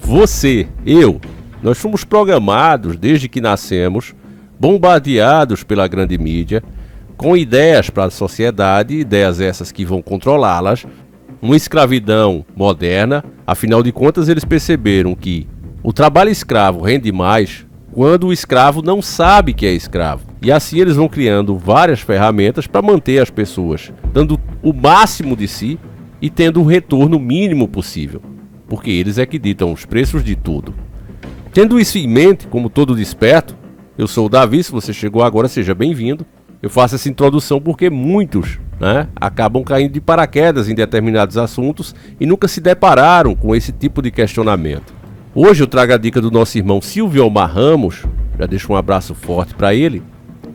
Você, eu, nós fomos programados desde que nascemos, bombardeados pela grande mídia, com ideias para a sociedade, ideias essas que vão controlá-las, uma escravidão moderna. Afinal de contas, eles perceberam que o trabalho escravo rende mais quando o escravo não sabe que é escravo. E assim eles vão criando várias ferramentas para manter as pessoas dando o máximo de si e tendo o retorno mínimo possível, porque eles é que ditam os preços de tudo. Tendo isso em mente, como todo desperto, eu sou o Davi. Se você chegou agora, seja bem-vindo. Eu faço essa introdução porque muitos, acabam caindo de paraquedas em determinados assuntos e nunca se depararam com esse tipo de questionamento. Hoje eu trago a dica do nosso irmão Silvio Omar Ramos, já deixo um abraço forte para ele.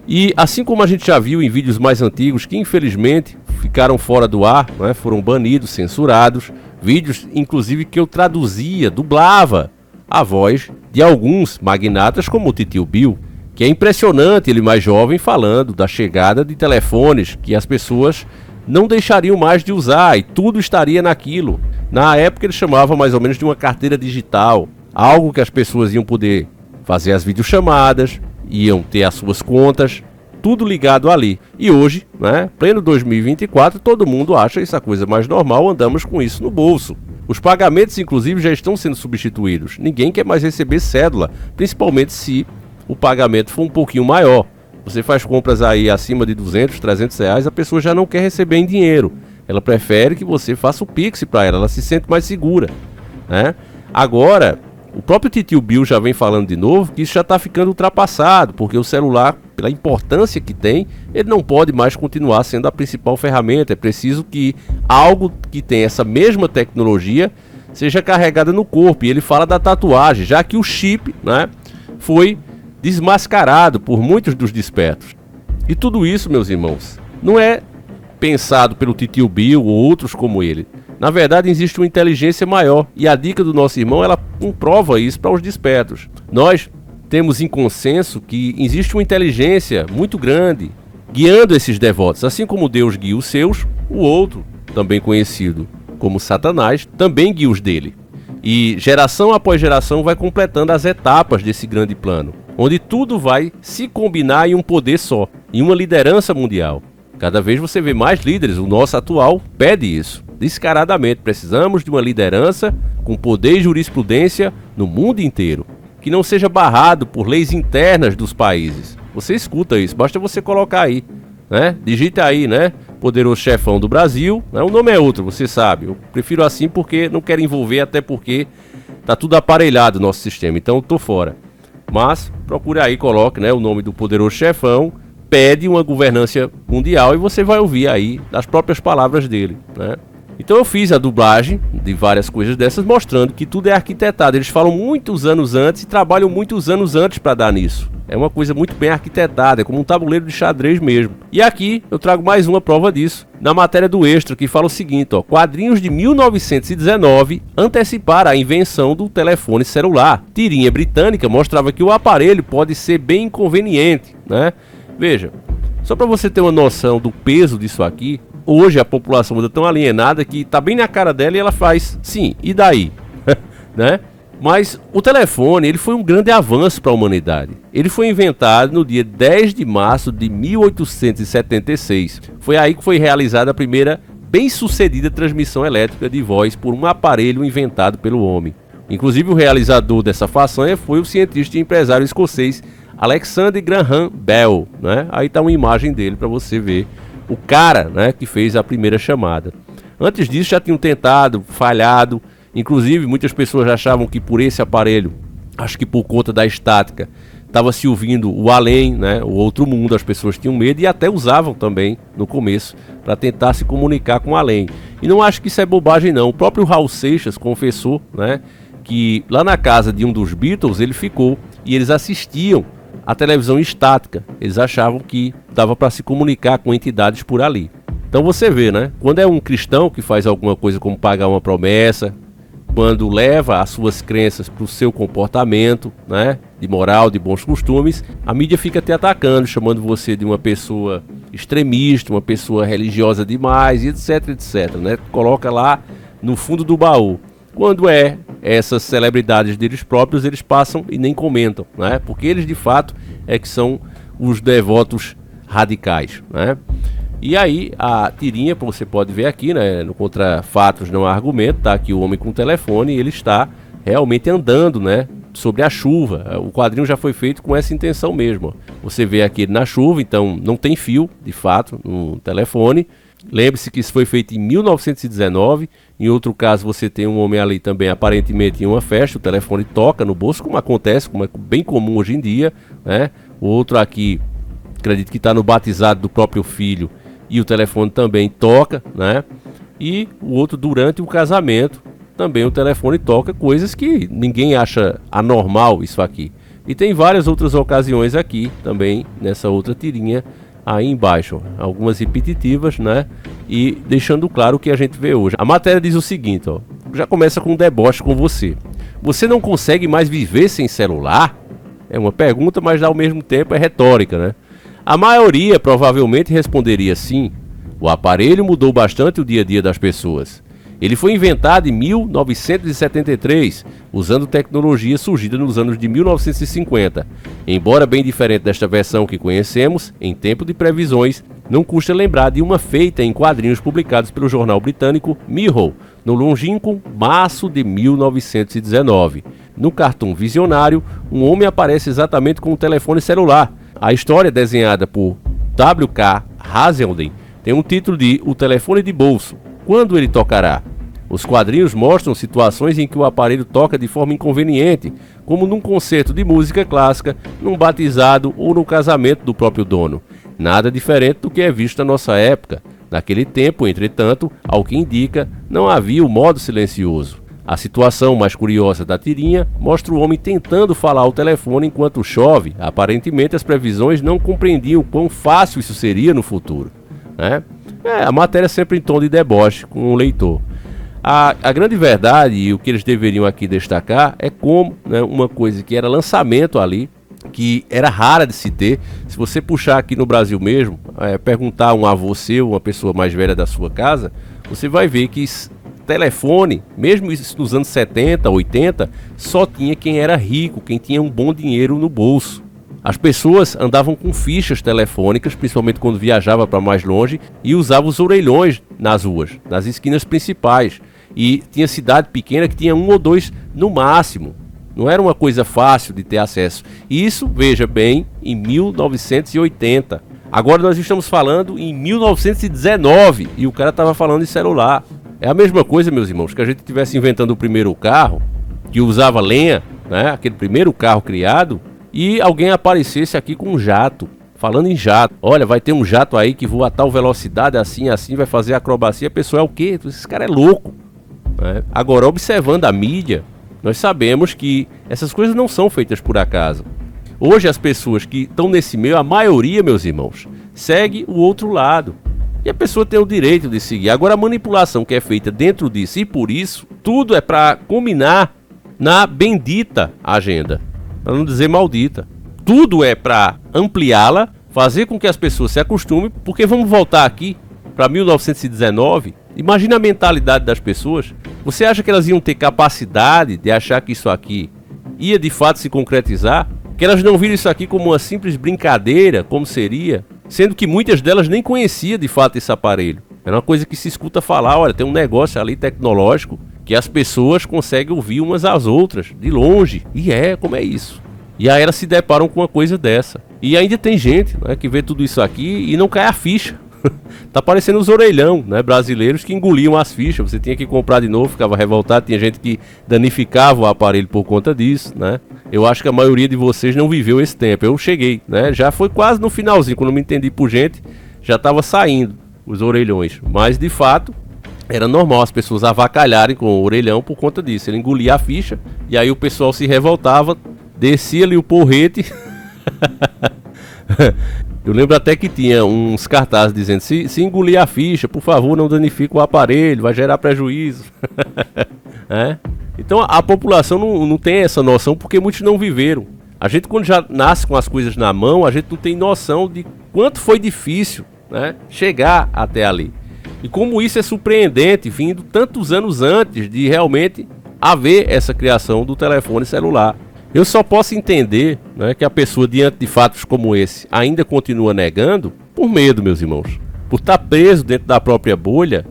E assim como a gente já viu em vídeos mais antigos que infelizmente ficaram fora do ar, foram banidos, censurados, vídeos inclusive que eu traduzia, dublava a voz de alguns magnatas como o Titio Bill, que é impressionante ele mais jovem falando da chegada de telefones que as pessoas não deixariam mais de usar e tudo estaria naquilo. Na época ele chamava mais ou menos de uma carteira digital, algo que as pessoas iam poder fazer as videochamadas, iam ter as suas contas, tudo ligado ali. E hoje, pleno 2024, todo mundo acha isso a coisa mais normal, andamos com isso no bolso. Os pagamentos inclusive já estão sendo substituídos, ninguém quer mais receber cédula, principalmente se o pagamento for um pouquinho maior. Você faz compras aí acima de 200, 300 reais, a pessoa já não quer receber em dinheiro. Ela prefere que você faça o Pix para ela se sente mais segura. Agora, o próprio Titio Bill já vem falando de novo que isso já está ficando ultrapassado, porque o celular, pela importância que tem, ele não pode mais continuar sendo a principal ferramenta. É preciso que algo que tem essa mesma tecnologia seja carregada no corpo. E ele fala da tatuagem, já que o chip foi desmascarado por muitos dos despertos. E tudo isso, meus irmãos, não é pensado pelo Titio Bill ou outros como ele. Na verdade, existe uma inteligência maior, e a dica do nosso irmão, ela comprova isso para os despertos. Nós temos em consenso que existe uma inteligência muito grande guiando esses devotos, assim como Deus guia os seus, o outro, também conhecido como Satanás, também guia os dele. E geração após geração vai completando as etapas desse grande plano, onde tudo vai se combinar em um poder só, em uma liderança mundial. Cada vez você vê mais líderes, o nosso atual pede isso, descaradamente. Precisamos de uma liderança com poder e jurisprudência no mundo inteiro, que não seja barrado por leis internas dos países. Você escuta isso, basta você colocar aí, digita aí, poderoso chefão do Brasil, o nome é outro, você sabe. Eu prefiro assim porque não quero envolver, até porque tá tudo aparelhado no nosso sistema, então eu tô fora. Mas procure aí, coloque o nome do poderoso chefão, pede uma governança mundial e você vai ouvir aí das próprias palavras dele. Então eu fiz a dublagem de várias coisas dessas, mostrando que tudo é arquitetado. Eles falam muitos anos antes e trabalham muitos anos antes para dar nisso. É uma coisa muito bem arquitetada, é como um tabuleiro de xadrez mesmo. E aqui eu trago mais uma prova disso, na matéria do Extra, que fala o seguinte, quadrinhos de 1919 anteciparam a invenção do telefone celular. Tirinha britânica mostrava que o aparelho pode ser bem inconveniente, Veja, só para você ter uma noção do peso disso aqui, hoje a população anda tão alienada que tá bem na cara dela e ela faz, sim, e daí? Mas o telefone, ele foi um grande avanço para a humanidade. Ele foi inventado no dia 10 de março de 1876. Foi aí que foi realizada a primeira bem-sucedida transmissão elétrica de voz por um aparelho inventado pelo homem. Inclusive o realizador dessa façanha foi o cientista e empresário escocês Alexander Graham Bell. Aí tá uma imagem dele para você ver o cara que fez a primeira chamada. Antes disso já tinham tentado, falhado. Inclusive muitas pessoas achavam que por esse aparelho, acho que por conta da estática, estava se ouvindo o além, o outro mundo. As pessoas tinham medo e até usavam também no começo para tentar se comunicar com o além. E não acho que isso é bobagem não. O próprio Raul Seixas confessou que lá na casa de um dos Beatles ele ficou e eles assistiam a televisão estática. Eles achavam que dava para se comunicar com entidades por ali. Então você vê, quando é um cristão que faz alguma coisa como pagar uma promessa, quando leva as suas crenças para o seu comportamento, de moral, de bons costumes, a mídia fica te atacando, chamando você de uma pessoa extremista, uma pessoa religiosa demais, etc, etc, Coloca lá no fundo do baú. Quando é essas celebridades deles próprios, eles passam e nem comentam, né? Porque eles de fato é que são os devotos radicais, né? E aí a tirinha, como você pode ver aqui, né, no Contra Fatos Não Há Argumento, tá aqui o homem com o telefone e ele está realmente andando, né, sobre a chuva. O quadrinho já foi feito com essa intenção mesmo. Você vê aqui ele na chuva, então não tem fio, de fato, no telefone. Lembre-se que isso foi feito em 1919. Em outro caso, você tem um homem ali também, aparentemente em uma festa, o telefone toca no bolso, como acontece, como é bem comum hoje em dia, né? O outro aqui, acredito que está no batizado do próprio filho, e o telefone também toca, né? E o outro durante o casamento, também o telefone toca, coisas que ninguém acha anormal isso aqui. E tem várias outras ocasiões aqui, também, nessa outra tirinha, aí embaixo, algumas repetitivas, né? E deixando claro o que a gente vê hoje. A matéria diz o seguinte, ó, já começa com um deboche com você. Você não consegue mais viver sem celular? É uma pergunta, mas ao mesmo tempo é retórica, né? A maioria provavelmente responderia sim. O aparelho mudou bastante o dia a dia das pessoas. Ele foi inventado em 1973, usando tecnologia surgida nos anos de 1950. Embora bem diferente desta versão que conhecemos, em tempo de previsões, não custa lembrar de uma feita em quadrinhos publicados pelo jornal britânico Mirror, no longínquo março de 1919. No cartoon visionário, um homem aparece exatamente com um telefone celular. A história, desenhada por W.K. Hazelden, tem um título de O Telefone de Bolso. Quando ele tocará? Os quadrinhos mostram situações em que o aparelho toca de forma inconveniente, como num concerto de música clássica, num batizado ou no casamento do próprio dono. Nada diferente do que é visto na nossa época. Naquele tempo, entretanto, ao que indica, não havia o modo silencioso. A situação mais curiosa da tirinha mostra o homem tentando falar ao telefone enquanto chove. Aparentemente as previsões não compreendiam quão fácil isso seria no futuro, né? A matéria sempre em tom de deboche com o leitor. A grande verdade e o que eles deveriam aqui destacar é como, né, uma coisa que era lançamento ali, que era rara de se ter. Se você puxar aqui no Brasil mesmo, perguntar a um avô seu, uma pessoa mais velha da sua casa, você vai ver que telefone, mesmo isso nos anos 70, 80, só tinha quem era rico, quem tinha um bom dinheiro no bolso. As pessoas andavam com fichas telefônicas, principalmente quando viajava para mais longe, e usavam os orelhões nas ruas, nas esquinas principais. E tinha cidade pequena que tinha um ou dois no máximo. Não era uma coisa fácil de ter acesso. E isso, veja bem, em 1980. Agora nós estamos falando em 1919 e o cara estava falando de celular. É a mesma coisa, meus irmãos, que a gente estivesse inventando o primeiro carro, que usava lenha, né? Aquele primeiro carro criado, e alguém aparecesse aqui com um jato, falando em jato. Olha, vai ter um jato aí que voa a tal velocidade, assim, vai fazer acrobacia. A pessoa é o quê? Esse cara é louco, né? Agora, observando a mídia, nós sabemos que essas coisas não são feitas por acaso. Hoje as pessoas que estão nesse meio, a maioria, meus irmãos, segue o outro lado. E a pessoa tem o direito de seguir. Agora a manipulação que é feita dentro disso, e por isso, tudo é para combinar na bendita agenda, para não dizer maldita. Tudo é para ampliá-la, fazer com que as pessoas se acostumem, porque vamos voltar aqui para 1919. Imagina a mentalidade das pessoas. Você acha que elas iam ter capacidade de achar que isso aqui ia de fato se concretizar? Que elas não viram isso aqui como uma simples brincadeira, como seria? Sendo que muitas delas nem conheciam de fato esse aparelho. Era uma coisa que se escuta falar, olha, tem um negócio ali tecnológico que as pessoas conseguem ouvir umas às outras, de longe. E como é isso? E aí elas se deparam com uma coisa dessa. E ainda tem gente, né, que vê tudo isso aqui e não cai a ficha. Tá parecendo os orelhão, né, brasileiros que engoliam as fichas. Você tinha que comprar de novo, ficava revoltado. Tinha gente que danificava o aparelho por conta disso, né? Eu acho que a maioria de vocês não viveu esse tempo. Eu cheguei, né? Já foi quase no finalzinho, quando eu me entendi por gente, já estava saindo os orelhões. Mas de fato era normal as pessoas avacalharem com o orelhão por conta disso. Ele engolia a ficha e aí o pessoal se revoltava, descia ali o porrete. Eu lembro até que tinha uns cartazes dizendo: se engolir a ficha, por favor, não danifique o aparelho, vai gerar prejuízo. Então a população não tem essa noção, porque muitos não viveram. A gente, quando já nasce com as coisas na mão, a gente não tem noção de quanto foi difícil, né, chegar até ali. E como isso é surpreendente, vindo tantos anos antes de realmente haver essa criação do telefone celular. Eu só posso entender, né, que a pessoa, diante de fatos como esse, ainda continua negando por medo, meus irmãos. Por estar preso dentro da própria bolha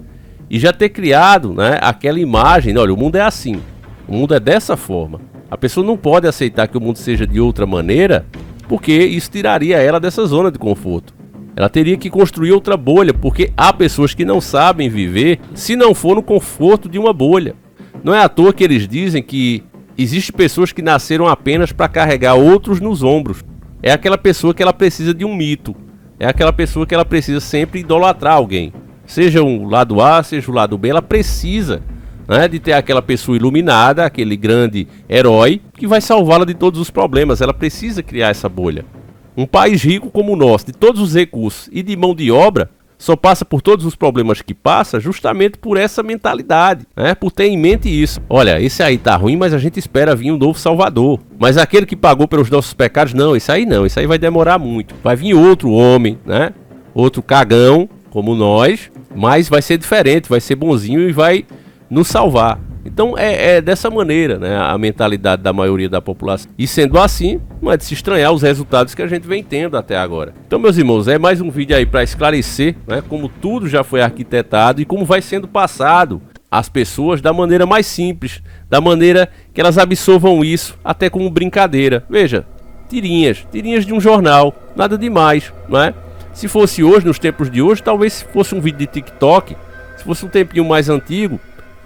e já ter criado, né, aquela imagem, olha, o mundo é assim, o mundo é dessa forma. A pessoa não pode aceitar que o mundo seja de outra maneira, porque isso tiraria ela dessa zona de conforto. Ela teria que construir outra bolha, porque há pessoas que não sabem viver se não for no conforto de uma bolha. Não é à toa que eles dizem que existem pessoas que nasceram apenas para carregar outros nos ombros. É aquela pessoa que ela precisa de um mito. É aquela pessoa que ela precisa sempre idolatrar alguém. Seja o lado A, seja o lado B, ela precisa, né, de ter aquela pessoa iluminada, aquele grande herói que vai salvá-la de todos os problemas. Ela precisa criar essa bolha. Um país rico como o nosso, de todos os recursos e de mão de obra, só passa por todos os problemas que passa justamente por essa mentalidade, né? Por ter em mente isso. Olha, esse aí tá ruim, mas a gente espera vir um novo Salvador. Mas aquele que pagou pelos nossos pecados, não, esse aí não, esse aí vai demorar muito. Vai vir outro homem, né? Outro cagão, como nós, mas vai ser diferente, vai ser bonzinho e vai nos salvar. Então é dessa maneira, né, a mentalidade da maioria da população. E sendo assim, não é de se estranhar os resultados que a gente vem tendo até agora. Então, meus irmãos, é mais um vídeo aí para esclarecer, né, como tudo já foi arquitetado e como vai sendo passado às pessoas da maneira mais simples, da maneira que elas absorvam isso até como brincadeira. Veja, tirinhas de um jornal, nada demais, não é? Se fosse hoje, nos tempos de hoje, talvez fosse um vídeo de TikTok, se fosse um tempinho mais antigo,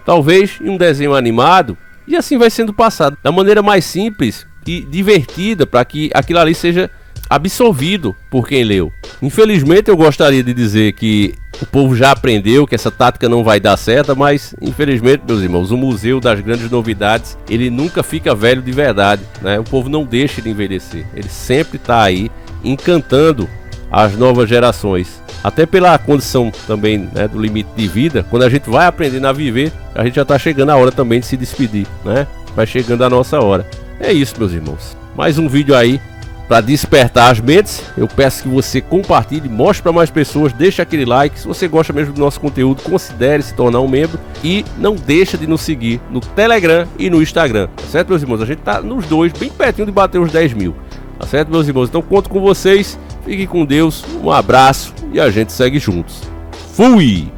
talvez em um desenho animado, e assim vai sendo passado da maneira mais simples e divertida para que aquilo ali seja absorvido por quem leu. Infelizmente, eu gostaria de dizer que o povo já aprendeu que essa tática não vai dar certo, mas infelizmente, meus irmãos, o Museu das Grandes Novidades, ele nunca fica velho de verdade, né? O povo não deixa de envelhecer, ele sempre está aí encantando as novas gerações. Até pela condição também, né, do limite de vida, quando a gente vai aprendendo a viver, a gente já está chegando a hora também de se despedir, né? Vai chegando a nossa hora. É isso, meus irmãos. Mais um vídeo aí para despertar as mentes. Eu peço que você compartilhe, mostre para mais pessoas, deixe aquele like. Se você gosta mesmo do nosso conteúdo, considere se tornar um membro e não deixa de nos seguir no Telegram e no Instagram, tá certo, meus irmãos? A gente tá nos dois, bem pertinho de bater os 10 mil, tá certo, meus irmãos? Então conto com vocês. Fiquem com Deus, um abraço e a gente segue juntos. Fui!